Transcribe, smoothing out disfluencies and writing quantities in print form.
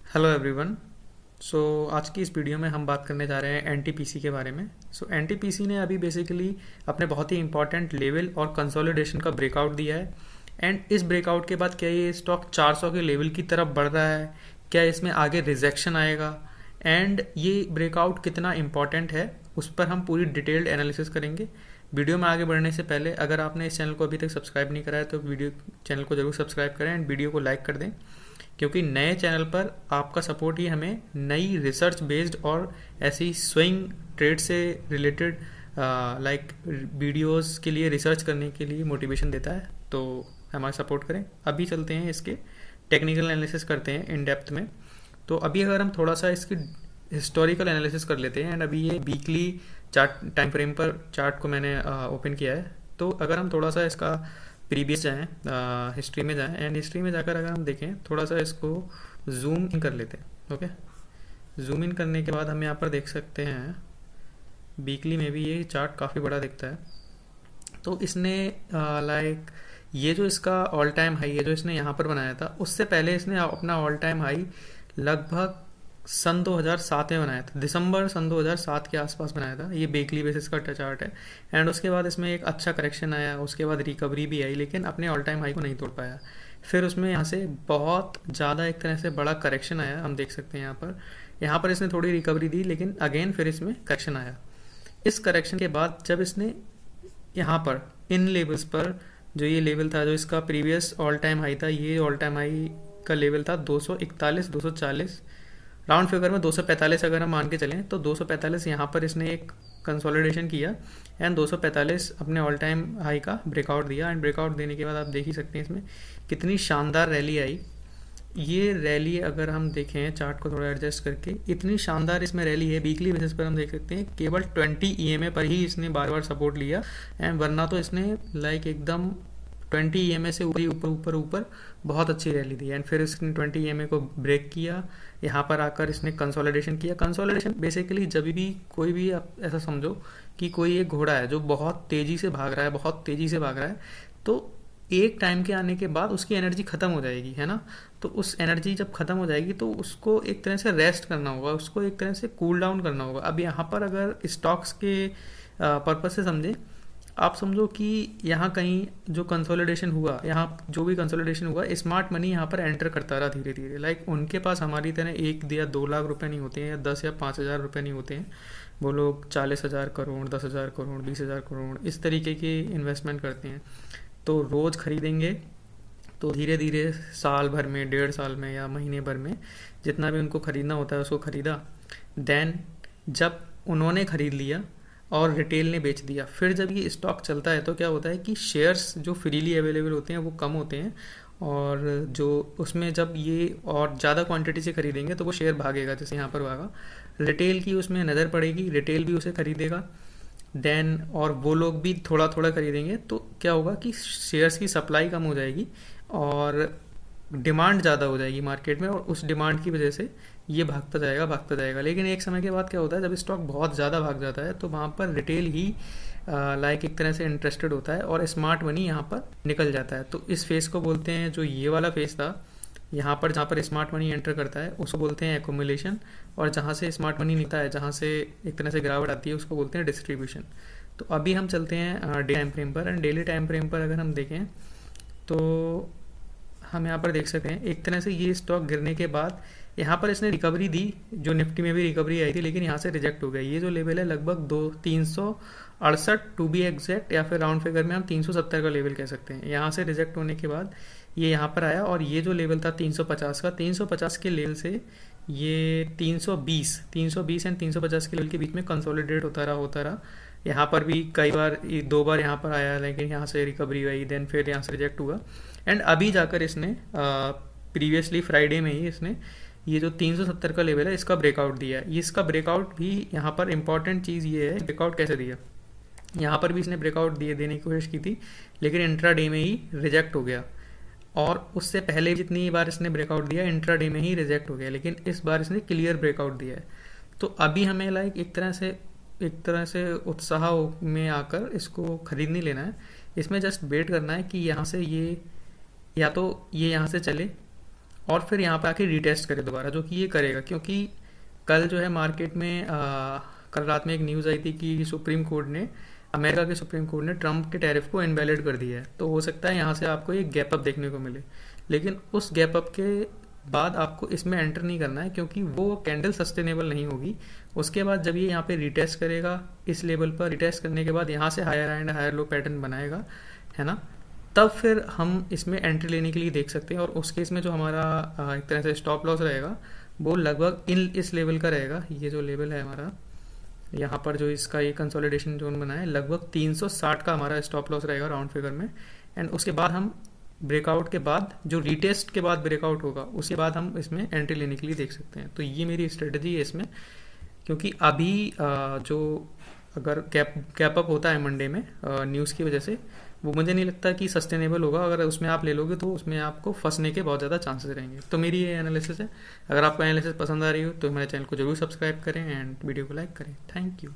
Hello everyone. सो आज की इस वीडियो में हम बात करने जा रहे हैं एनटीपीसी के बारे में। एनटीपीसी ने अभी बेसिकली अपने बहुत ही इंपॉर्टेंट लेवल और कंसोलिडेशन का ब्रेकआउट दिया है। एंड इस ब्रेकआउट के बाद क्या ये स्टॉक 400 के लेवल की तरफ बढ़ रहा है, क्या इसमें आगे रिजेक्शन आएगा, एंड ये ब्रेकआउट कितना इम्पॉर्टेंट है, उस पर हम पूरी डिटेल्ड एनालिसिस करेंगे। वीडियो में आगे बढ़ने से पहले अगर आपने इस चैनल को अभी तक सब्सक्राइब नहीं करा है तो वीडियो चैनल को जरूर सब्सक्राइब करें एंड वीडियो को लाइक कर दें, क्योंकि नए चैनल पर आपका सपोर्ट ही हमें नई रिसर्च बेस्ड और ऐसी स्विंग ट्रेड से रिलेटेड लाइक वीडियोस के लिए रिसर्च करने के लिए मोटिवेशन देता है। तो हमारा सपोर्ट करें। अभी चलते हैं इसके टेक्निकल एनालिसिस करते हैं इन डेप्थ में। तो अभी अगर हम थोड़ा सा इसकी हिस्टोरिकल एनालिसिस कर लेते हैं, एंड अभी ये वीकली चार्ट टाइम फ्रेम पर चार्ट को मैंने ओपन किया है। तो अगर हम थोड़ा सा इसका प्रीवियस जाएँ, हिस्ट्री में जाएँ, एंड हिस्ट्री में जाकर अगर हम देखें थोड़ा सा इसको जूम इन कर लेते हैं। ओके, जूम इन करने के बाद हम यहाँ पर देख सकते हैं वीकली में भी ये चार्ट काफ़ी बड़ा दिखता है। तो इसने लाइक ये जो इसका ऑल टाइम हाई है जो इसने यहाँ पर बनाया था, उससे पहले इसने अपना ऑल टाइम हाई लगभग सन 2007 में बनाया था। दिसंबर सन 2007 के आसपास बनाया था। ये वीकली बेसिस का चार्ट है। एंड उसके बाद इसमें एक अच्छा करेक्शन आया, उसके बाद रिकवरी भी आई, लेकिन अपने ऑल टाइम हाई को नहीं तोड़ पाया। फिर उसमें यहाँ से बहुत ज़्यादा एक तरह से बड़ा करेक्शन आया, हम देख सकते हैं यहाँ पर इसने थोड़ी रिकवरी दी, लेकिन अगेन फिर इसमें करेक्शन आया। इस करेक्शन के बाद जब इसने यहाँ पर इन लेवल्स पर, जो ये लेवल था जो इसका प्रीवियस ऑल टाइम हाई था, ये ऑल टाइम हाई का लेवल था 241 240, राउंड फिगर में 245 अगर हम मान के चलें तो 245 यहाँ पर इसने एक कंसोलिडेशन किया एंड 245 अपने ऑल टाइम हाई का ब्रेकआउट दिया। एंड ब्रेकआउट देने के बाद आप देख ही सकते हैं इसमें कितनी शानदार रैली आई। ये रैली अगर हम देखें चार्ट को थोड़ा एडजस्ट करके, इतनी शानदार इसमें रैली है। वीकली बेसिस पर हम देख सकते हैं केवल 20 ईएमए पर ही इसने बार बार सपोर्ट लिया, एंड वरना तो इसने लाइक एकदम 20 ईएमए से ऊपर ऊपर ऊपर ऊपर बहुत अच्छी रैली दी। एंड फिर इसने 20 ईएमए को ब्रेक किया, यहाँ पर आकर इसने कंसोलिडेशन किया। कंसोलिडेशन बेसिकली जब भी कोई भी आप ऐसा समझो कि कोई एक घोड़ा है जो बहुत तेज़ी से भाग रहा है, बहुत तेज़ी से भाग रहा है, तो एक टाइम के आने के बाद उसकी एनर्जी ख़त्म हो जाएगी, है ना। तो उस एनर्जी जब ख़त्म हो जाएगी तो उसको एक तरह से रेस्ट करना होगा, उसको एक तरह से कूल डाउन करना होगा। अब यहाँ पर अगर स्टॉक्स के पर्पज से समझें, आप समझो कि यहाँ कहीं जो कंसोलिडेशन हुआ, यहाँ जो भी कंसोलिडेशन हुआ, स्मार्ट मनी यहाँ पर एंटर करता रहा धीरे धीरे। लाइक उनके पास हमारी तरह 1 या 2 लाख रुपए नहीं होते हैं, या 10 या 5 हज़ार रुपये नहीं होते हैं। वो लोग 40,000 करोड़, 10,000 करोड़, 20,000 करोड़ इस तरीके की इन्वेस्टमेंट करते हैं। तो रोज़ खरीदेंगे तो धीरे धीरे साल भर में, 1.5 साल में या महीने भर में जितना भी उनको ख़रीदना होता है उसको ख़रीदा। देन जब उन्होंने ख़रीद लिया और रिटेल ने बेच दिया, फिर जब ये स्टॉक चलता है तो क्या होता है कि शेयर्स जो फ्रीली अवेलेबल होते हैं वो कम होते हैं, और जो उसमें जब ये और ज़्यादा क्वांटिटी से खरीदेंगे तो वो शेयर भागेगा, जैसे यहाँ पर भागा। रिटेल की उसमें नज़र पड़ेगी, रिटेल भी उसे खरीदेगा। देन और वो लोग भी थोड़ा थोड़ा खरीदेंगे, तो क्या होगा कि शेयर्स की सप्लाई कम हो जाएगी और डिमांड ज़्यादा हो जाएगी मार्केट में, और उस डिमांड की वजह से ये भागता जाएगा भागता जाएगा। लेकिन एक समय के बाद क्या होता है, जब स्टॉक बहुत ज़्यादा भाग जाता है तो वहाँ पर रिटेल ही लाइक एक तरह से इंटरेस्टेड होता है और स्मार्ट मनी यहाँ पर निकल जाता है। तो इस फेज़ को बोलते हैं, जो ये वाला फेज़ था यहाँ पर जहाँ पर स्मार्ट मनी एंटर करता है उसको बोलते हैं एक्यूमुलेशन, और जहाँ से स्मार्ट मनी निकलता है, जहाँ से एक तरह से गिरावट आती है, उसको बोलते हैं डिस्ट्रीब्यूशन। तो अभी हम चलते हैं डे टाइम फ्रेम पर। एंड डेली टाइम फ्रेम पर अगर हम देखें तो हम यहाँ पर देख सकते हैं एक तरह से ये स्टॉक गिरने के बाद यहाँ पर इसने रिकवरी दी, जो निफ्टी में भी रिकवरी आई थी, लेकिन यहाँ से रिजेक्ट हो गया। ये जो लेवल है लगभग 368 टू बी एग्जैक्ट, या फिर राउंड फिगर में हम 370 का लेवल कह सकते हैं। यहाँ से रिजेक्ट होने के बाद ये यहाँ पर आया, और ये जो लेवल था 350 का, 350 के लेवल से ये 320 एंड 350 के लेवल के बीच में कंसोलिडेट होता रहा। यहाँ पर भी कई बार, 2 बार यहाँ पर आया, लेकिन यहाँ से रिकवरी हुई, देन फिर यहाँ से रिजेक्ट हुआ। एंड अभी जाकर इसने प्रीवियसली फ्राइडे में ही इसने ये जो 370 का लेवल है इसका ब्रेकआउट दिया है। इसका ब्रेकआउट भी यहाँ पर इंपॉर्टेंट चीज़ ये है, ब्रेकआउट कैसे दिया। यहाँ पर भी इसने ब्रेकआउट देने की कोशिश की थी, लेकिन इंट्रा डे में ही रिजेक्ट हो गया। और उससे पहले जितनी बार इसने ब्रेकआउट दिया इंट्रा डे में ही रिजेक्ट हो गया, लेकिन इस बार इसने क्लियर ब्रेकआउट दिया है। तो अभी हमें लाइक एक तरह से उत्साह में आकर इसको खरीद नहीं लेना है, इसमें जस्ट वेट करना है कि यहाँ से ये, या तो ये यहाँ से चले और फिर यहाँ पे आके रीटेस्ट करे दोबारा, जो कि ये करेगा क्योंकि कल जो है मार्केट में कल रात में एक न्यूज़ आई थी कि सुप्रीम कोर्ट ने, अमेरिका के सुप्रीम कोर्ट ने ट्रम्प के टैरिफ को इनवैलिड कर दिया है। तो हो सकता है यहाँ से आपको एक गैप अप देखने को मिले, लेकिन उस गैप अप के बाद आपको इसमें एंटर नहीं करना है क्योंकि वो कैंडल सस्टेनेबल नहीं होगी। उसके बाद जब ये यहाँ पे रिटेस्ट करेगा इस लेवल पर, रिटेस्ट करने के बाद यहाँ से higher and higher low pattern बनाएगा, है ना, तब फिर हम इसमें एंट्री लेने के लिए देख सकते हैं। और उस केस में जो हमारा एक तरह से स्टॉप लॉस रहेगा वो लगभग इस लेवल का रहेगा। ये जो लेवल है हमारा यहाँ पर, जो इसका ये कंसोलिडेशन जोन बना है, लगभग 360 का हमारा स्टॉप लॉस रहेगा राउंड फिगर में। एंड उसके बाद हम ब्रेकआउट के बाद, जो रीटेस्ट के बाद ब्रेकआउट होगा, उसके बाद हम इसमें एंट्री लेने के लिए देख सकते हैं। तो ये मेरी स्ट्रेटजी है इसमें, क्योंकि अभी जो अगर कैप अप होता है मंडे में न्यूज़ की वजह से, वो मुझे नहीं लगता कि सस्टेनेबल होगा। अगर उसमें आप ले लोगे तो उसमें आपको फंसने के बहुत ज़्यादा चांसेस रहेंगे। तो मेरी ये एनालिसिस है। अगर आपको एनालिसिस पसंद आ रही हो तो हमारे चैनल को जरूर सब्सक्राइब करें एंड वीडियो को लाइक करें। Thank you.